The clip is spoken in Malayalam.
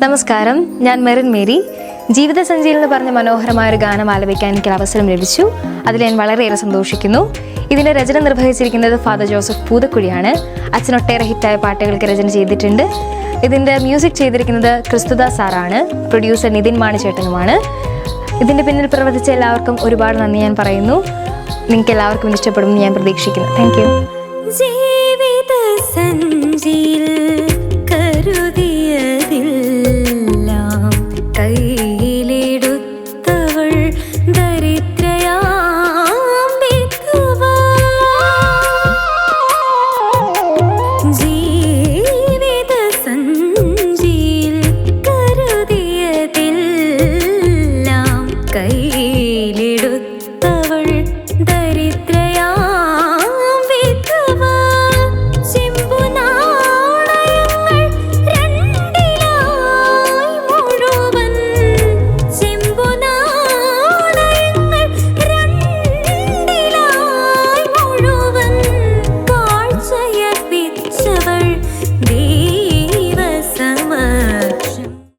നമസ്കാരം, ഞാൻ മെറിൻ മേരി. ജീവിതസഞ്ചിയിൽ എന്ന് പറഞ്ഞ മനോഹരമായ ഒരു ഗാനം ആലപിക്കാൻ എനിക്ക് അവസരം ലഭിച്ചു. അതിൽ ഞാൻ വളരെയേറെ സന്തോഷിക്കുന്നു. ഇതിൻ്റെ രചന നിർവഹിച്ചിരിക്കുന്നത് ഫാദർ ജോസഫ് പൂതക്കുഴിയാണ്. അച്ഛനൊട്ടേറെ ഹിറ്റായ പാട്ടുകൾക്ക് രചന ചെയ്തിട്ടുണ്ട്. ഇതിൻ്റെ മ്യൂസിക് ചെയ്തിരിക്കുന്നത് ക്രിസ്തുദാസ് സാറാണ്. പ്രൊഡ്യൂസർ നിതിൻ മാണിച്ചേട്ടനുമാണ്. ഇതിൻ്റെ പിന്നിൽ പ്രവർത്തിച്ച എല്ലാവർക്കും ഒരുപാട് നന്ദി ഞാൻ പറയുന്നു. നിങ്ങൾക്ക് എല്ലാവർക്കും ഇഷ്ടപ്പെടുമെന്ന് ഞാൻ പ്രതീക്ഷിക്കുന്നു. Thank you.